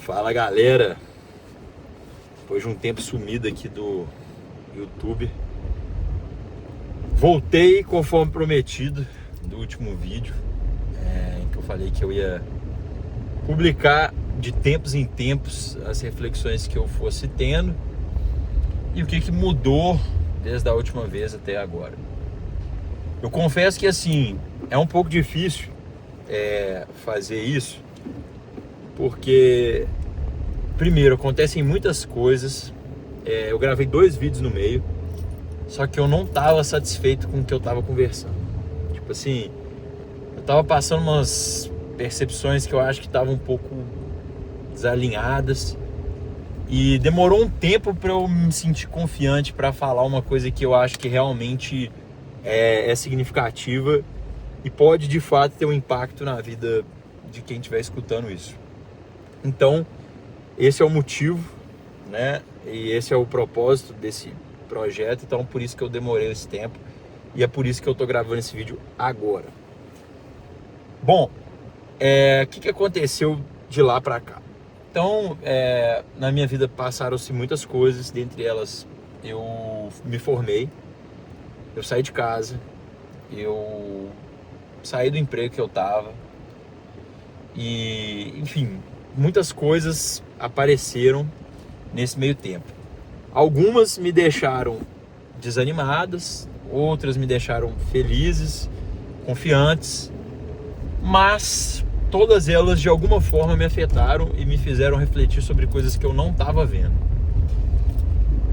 Fala galera, depois de um tempo sumido aqui do YouTube, voltei conforme prometido do último vídeo, em que eu falei que eu ia publicar de tempos em tempos as reflexões que eu fosse tendo e o que mudou desde a última vez até agora. Eu confesso que assim, é um pouco difícil fazer isso, porque primeiro acontecem muitas coisas. Eu gravei 2 vídeos no meio, só que eu não estava satisfeito com o que eu estava conversando. Tipo assim, eu estava passando umas percepções que eu acho que estavam um pouco desalinhadas e demorou um tempo para eu me sentir confiante para falar uma coisa que eu acho que realmente é significativa e pode de fato ter um impacto na vida de quem estiver escutando isso. Então, esse é o motivo, né? E esse é o propósito desse projeto. Então, por isso que eu demorei esse tempo e é por isso que eu tô gravando esse vídeo agora. Bom, o que aconteceu de lá pra cá? Então, na minha vida passaram-se muitas coisas. Dentre elas, eu me formei, eu saí de casa, eu saí do emprego que eu tava e, enfim, muitas coisas apareceram nesse meio tempo. Algumas me deixaram desanimadas, outras me deixaram felizes, confiantes, mas todas elas de alguma forma me afetaram e me fizeram refletir sobre coisas que eu não estava vendo.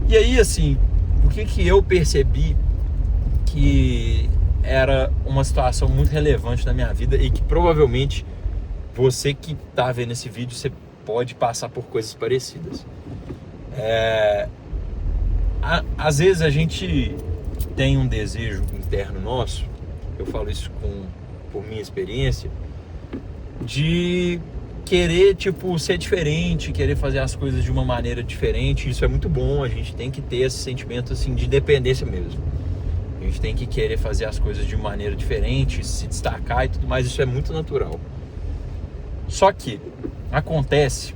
E aí, assim, o que eu percebi que era uma situação muito relevante na minha vida e que provavelmente você que está vendo esse vídeo, você pode passar por coisas parecidas. Às vezes a gente tem um desejo interno nosso, eu falo isso por minha experiência, de querer ser diferente, querer fazer as coisas de uma maneira diferente. Isso é muito bom, a gente tem que ter esse sentimento assim, de dependência mesmo. A gente tem que querer fazer as coisas de maneira diferente, se destacar e tudo mais, isso é muito natural. Só que acontece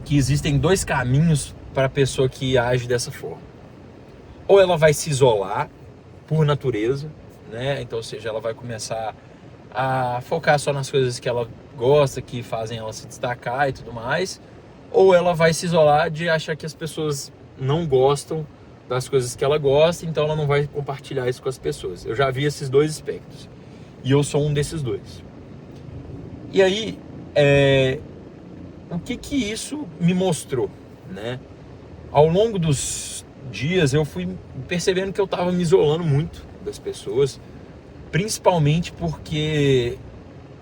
que existem 2 caminhos para a pessoa que age dessa forma. Ou ela vai se isolar por natureza, né? Então, ou seja, ela vai começar a focar só nas coisas que ela gosta, que fazem ela se destacar e tudo mais. Ou ela vai se isolar de achar que as pessoas não gostam das coisas que ela gosta, então ela não vai compartilhar isso com as pessoas. Eu já vi esses 2 aspectos e eu sou um desses 2. E aí, o que isso me mostrou, né? Ao longo dos dias eu fui percebendo que eu estava me isolando muito das pessoas, principalmente porque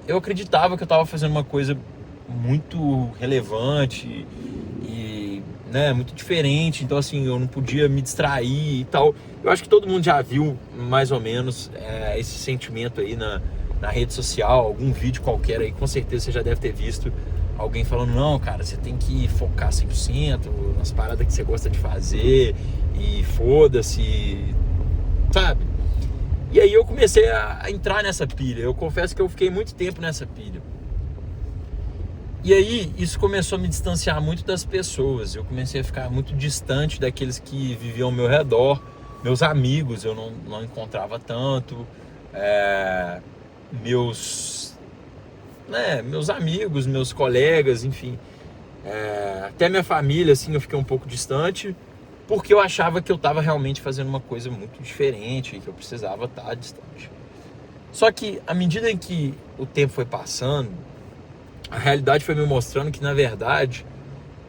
eu acreditava que eu estava fazendo uma coisa muito relevante e, né, muito diferente, então assim, eu não podia me distrair e tal. Eu acho que todo mundo já viu mais ou menos esse sentimento aí na rede social, algum vídeo qualquer aí, com certeza você já deve ter visto alguém falando, não, cara, você tem que focar 100% nas paradas que você gosta de fazer e foda-se, sabe? E aí eu comecei a entrar nessa pilha. Eu confesso que eu fiquei muito tempo nessa pilha. E aí isso começou a me distanciar muito das pessoas. Eu comecei a ficar muito distante daqueles que viviam ao meu redor. Meus amigos eu não encontrava tanto. Meus amigos, meus colegas, enfim, até minha família, assim, eu fiquei um pouco distante, porque eu achava que eu estava realmente fazendo uma coisa muito diferente e que eu precisava estar distante. Só que à medida em que o tempo foi passando, a realidade foi me mostrando que, na verdade,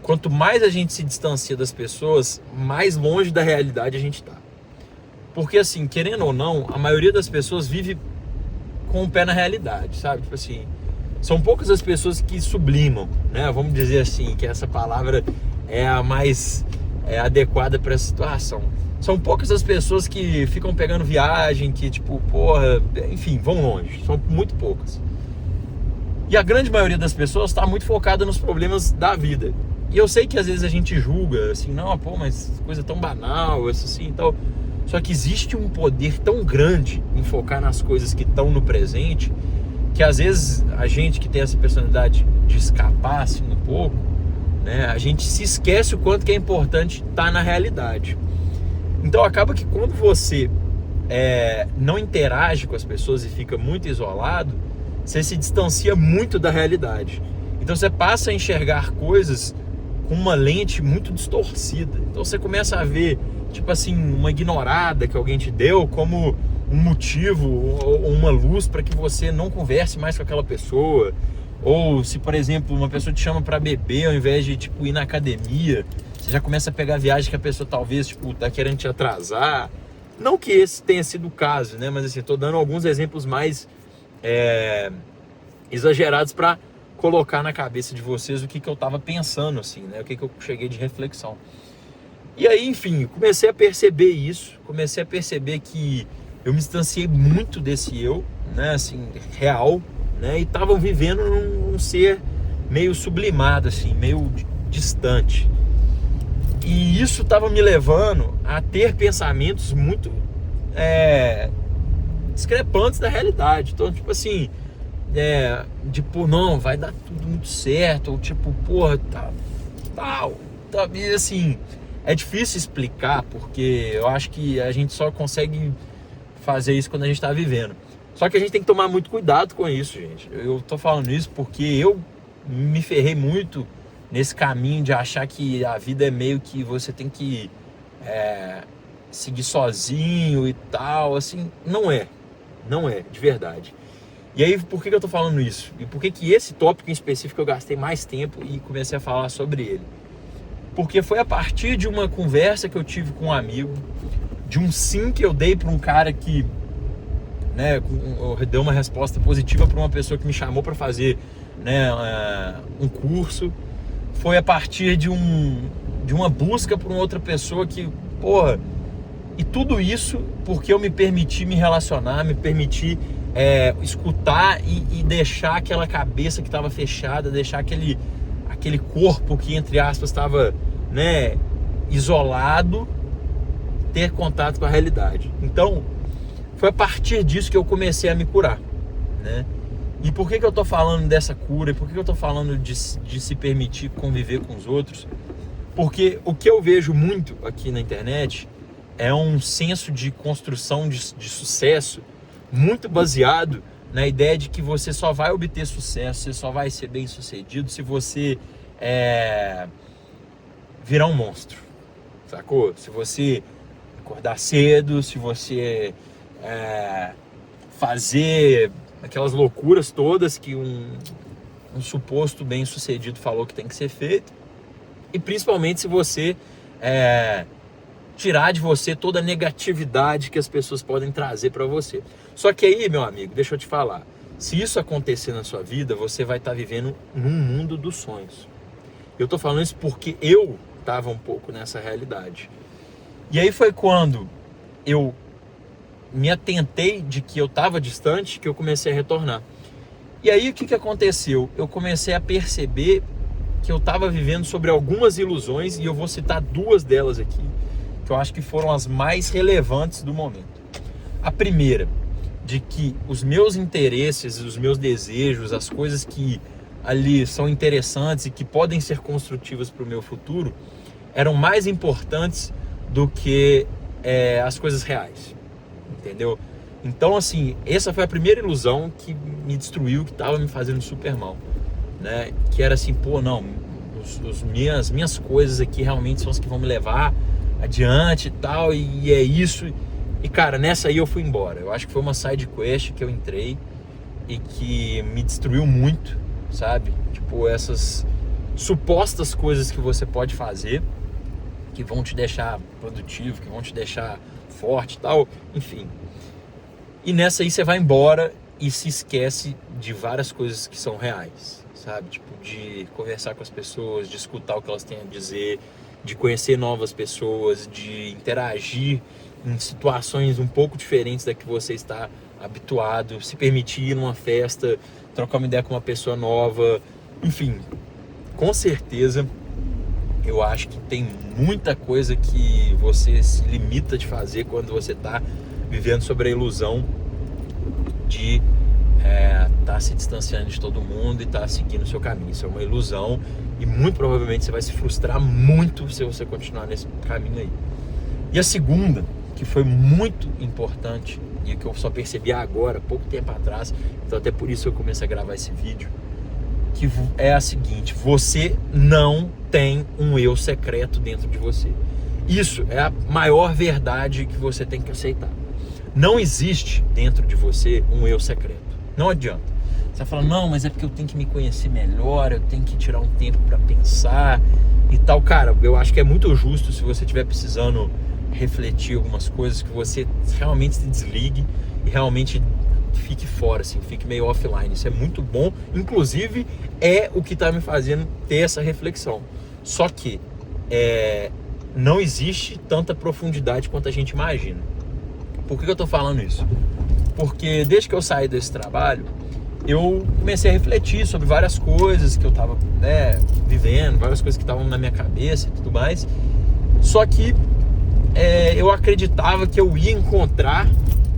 quanto mais a gente se distancia das pessoas, mais longe da realidade a gente está. Porque, assim, querendo ou não, a maioria das pessoas vive com o pé na realidade, sabe? Tipo assim, são poucas as pessoas que sublimam, né? Vamos dizer assim, que essa palavra é a mais adequada para essa situação. São poucas as pessoas que ficam pegando viagem, que enfim, vão longe. São muito poucas. E a grande maioria das pessoas está muito focada nos problemas da vida. E eu sei que às vezes a gente julga, assim, não, mas coisa tão banal, isso assim e tal. Só que existe um poder tão grande em focar nas coisas que estão no presente, que às vezes a gente que tem essa personalidade de escapar assim um pouco, né? A gente se esquece o quanto que é importante estar na realidade. Então acaba que quando você não interage com as pessoas e fica muito isolado, você se distancia muito da realidade. Então você passa a enxergar coisas com uma lente muito distorcida. Então você começa a ver, tipo assim, uma ignorada que alguém te deu como um motivo ou uma luz para que você não converse mais com aquela pessoa. Ou se, por exemplo, uma pessoa te chama para beber ao invés de tipo ir na academia, você já começa a pegar a viagem que a pessoa talvez tipo tá querendo te atrasar. Não que esse tenha sido o caso, né? Mas assim, tô dando alguns exemplos mais exagerados para colocar na cabeça de vocês o que eu tava pensando, assim, né? O que eu cheguei de reflexão. E aí, enfim, comecei a perceber isso, comecei a perceber que eu me distanciei muito desse eu, né? Assim, real, né? E tava vivendo num ser meio sublimado, assim, meio distante. E isso tava me levando a ter pensamentos muito discrepantes da realidade. Então, tipo assim, tipo, não, vai dar tudo muito certo, ou tipo, porra, tal, e assim, é difícil explicar, porque eu acho que a gente só consegue fazer isso quando a gente tá vivendo. Só que a gente tem que tomar muito cuidado com isso, gente. Eu tô falando isso porque eu me ferrei muito nesse caminho de achar que a vida é meio que você tem que seguir sozinho e tal, assim, não é, de verdade. E aí, por que eu tô falando isso? E por que esse tópico em específico eu gastei mais tempo e comecei a falar sobre ele? Porque foi a partir de uma conversa que eu tive com um amigo, de um sim que eu dei para um cara que, né, eu dei uma resposta positiva para uma pessoa que me chamou para fazer, né, um curso. Foi a partir de uma busca por uma outra pessoa que, porra, e tudo isso porque eu me permiti me relacionar, me permiti escutar e deixar aquela cabeça que estava fechada, deixar aquele corpo que, entre aspas, estava, né, isolado, ter contato com a realidade. Então, foi a partir disso que eu comecei a me curar, né? E por que eu tô falando dessa cura? E por que eu tô falando de se permitir conviver com os outros? Porque o que eu vejo muito aqui na internet é um senso de construção de sucesso muito baseado na ideia de que você só vai obter sucesso, você só vai ser bem sucedido se você virar um monstro, sacou? Se você acordar cedo, se você fazer aquelas loucuras todas que um suposto bem sucedido falou que tem que ser feito, e principalmente se você tirar de você toda a negatividade que as pessoas podem trazer para você. Só que aí, meu amigo, deixa eu te falar, se isso acontecer na sua vida, você vai estar vivendo num mundo dos sonhos. Eu tô falando isso porque eu tava um pouco nessa realidade. E aí foi quando eu me atentei de que eu estava distante, que eu comecei a retornar. E aí o que aconteceu? Eu comecei a perceber que eu estava vivendo sobre algumas ilusões, e eu vou citar duas delas aqui, que eu acho que foram as mais relevantes do momento. A primeira, de que os meus interesses, os meus desejos, as coisas que ali são interessantes e que podem ser construtivas para o meu futuro, eram mais importantes do que as coisas reais. Entendeu? Então, assim, essa foi a primeira ilusão que me destruiu, que estava me fazendo super mal, né? Que era assim, pô, não, minhas coisas aqui realmente são as que vão me levar adiante e tal, e é isso. E, cara, nessa aí eu fui embora. Eu acho que foi uma side quest que eu entrei e que me destruiu muito, sabe? Tipo, essas supostas coisas que você pode fazer, que vão te deixar produtivo, que vão te deixar forte e tal, enfim. E nessa aí você vai embora e se esquece de várias coisas que são reais, sabe? Tipo, de conversar com as pessoas, de escutar o que elas têm a dizer, de conhecer novas pessoas, de interagir em situações um pouco diferentes da que você está habituado, se permitir ir numa festa, trocar uma ideia com uma pessoa nova, enfim. Com certeza, eu acho que tem muita coisa que você se limita de fazer quando você está vivendo sobre a ilusão de tá se distanciando de todo mundo e tá seguindo o seu caminho. Isso é uma ilusão e muito provavelmente você vai se frustrar muito se você continuar nesse caminho aí. E a segunda, que foi muito importante e que eu só percebi agora, pouco tempo atrás, então até por isso eu comecei a gravar esse vídeo, que é a seguinte: você não tem um eu secreto dentro de você. Isso é a maior verdade que você tem que aceitar. Não existe dentro de você um eu secreto. Não adianta. Você vai falar, não, mas é porque eu tenho que me conhecer melhor, eu tenho que tirar um tempo para pensar e tal. Cara, eu acho que é muito justo, se você estiver precisando refletir algumas coisas, que você realmente se desligue e realmente fique fora, assim, fique meio offline. Isso é muito bom, inclusive é o que está me fazendo ter essa reflexão. Só que não existe tanta profundidade quanto a gente imagina. Por que eu estou falando isso? Porque desde que eu saí desse trabalho, eu comecei a refletir sobre várias coisas que eu estava vivendo, várias coisas que estavam na minha cabeça e tudo mais. Só que eu acreditava que eu ia encontrar,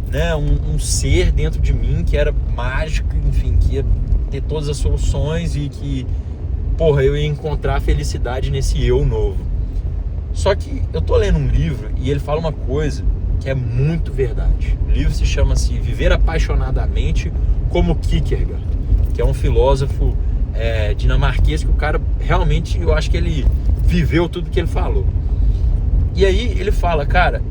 né, um ser dentro de mim que era mágico, enfim, que ia ter todas as soluções e que, eu ia encontrar felicidade nesse eu novo. Só que eu tô lendo um livro e ele fala uma coisa que é muito verdade. O livro se chama-se Viver Apaixonadamente, como Kierkegaard, que é um filósofo dinamarquês, que o cara realmente, eu acho que ele viveu tudo que ele falou. E aí ele fala, cara,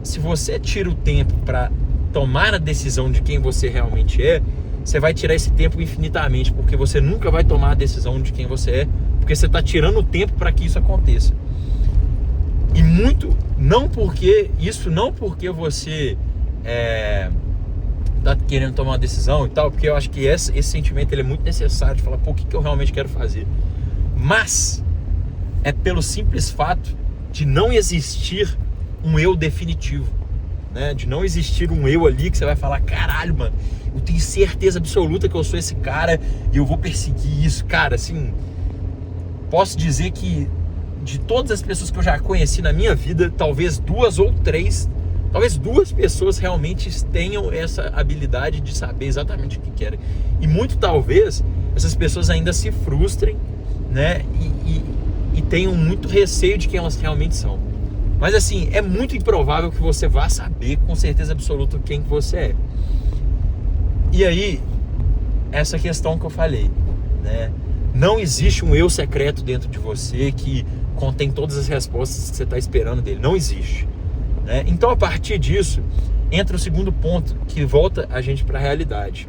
se você tira o tempo para tomar a decisão de quem você realmente é, você vai tirar esse tempo infinitamente, porque você nunca vai tomar a decisão de quem você é, porque você está tirando o tempo para que isso aconteça. E não porque você tá querendo tomar uma decisão e tal, porque eu acho que esse sentimento ele é muito necessário de falar, o que eu realmente quero fazer. Mas é pelo simples fato de não existir um eu definitivo, né? De não existir um eu ali que você vai falar, caralho, mano, eu tenho certeza absoluta que eu sou esse cara e eu vou perseguir isso. Cara, assim, posso dizer que de todas as pessoas que eu já conheci na minha vida, talvez duas pessoas realmente tenham essa habilidade de saber exatamente o que querem. E muito talvez essas pessoas ainda se frustrem, né? E tenham muito receio de quem elas realmente são. Mas assim, é muito improvável que você vá saber com certeza absoluta quem que você é. E aí, essa questão que eu falei, né? Não existe um eu secreto dentro de você que contém todas as respostas que você está esperando dele. Não existe, né? Então, a partir disso, entra o segundo ponto, que volta a gente para a realidade.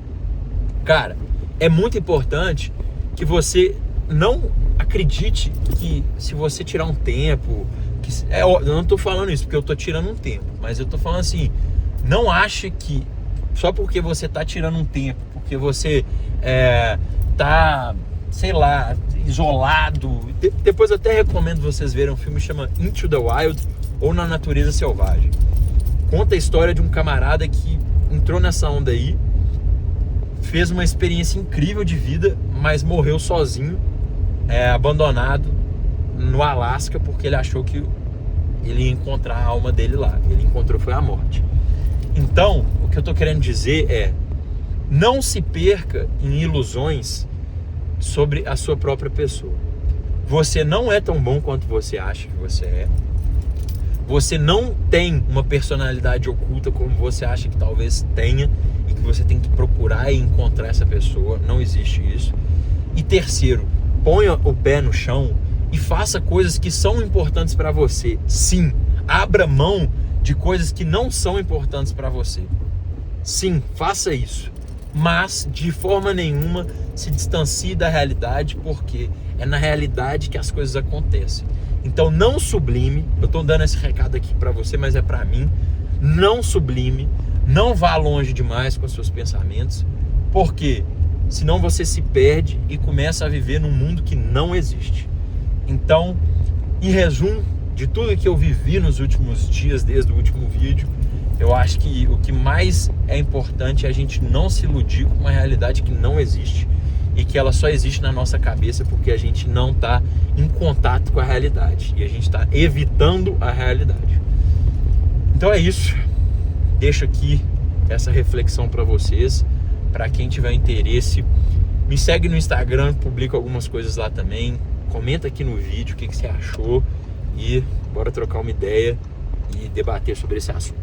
Cara, é muito importante que você não acredite que se você tirar um tempo... eu não estou falando isso porque eu estou tirando um tempo, mas eu estou falando assim, não ache que só porque você está tirando um tempo, porque você tá, sei lá, isolado. Depois eu até recomendo vocês verem um filme que chama Into the Wild, ou Na Natureza Selvagem. Conta a história de um camarada que entrou nessa onda aí, fez uma experiência incrível de vida, mas morreu sozinho, abandonado no Alasca, porque ele achou que ele ia encontrar a alma dele lá. Ele encontrou foi a morte. Então, o que eu tô querendo dizer é, não se perca em ilusões sobre a sua própria pessoa. Você não é tão bom quanto você acha que você é. Você não tem uma personalidade oculta como você acha que talvez tenha, e que você tem que procurar e encontrar essa pessoa. Não existe isso. E terceiro, ponha o pé no chão e faça coisas que são importantes para você. Sim, abra mão de coisas que não são importantes para você. Sim, faça isso. Mas, de forma nenhuma, se distancie da realidade, porque é na realidade que as coisas acontecem. Então, não sublime. Eu estou dando esse recado aqui para você, mas é para mim. Não sublime. Não vá longe demais com os seus pensamentos. Porque senão você se perde e começa a viver num mundo que não existe. Então, em resumo de tudo que eu vivi nos últimos dias, desde o último vídeo, eu acho que o que mais é importante é a gente não se iludir com uma realidade que não existe e que ela só existe na nossa cabeça porque a gente não está em contato com a realidade e a gente está evitando a realidade. Então é isso. Deixo aqui essa reflexão para vocês. para quem tiver interesse, me segue no Instagram, publico algumas coisas lá também. Comenta aqui no vídeo o que você achou e bora trocar uma ideia e debater sobre esse assunto.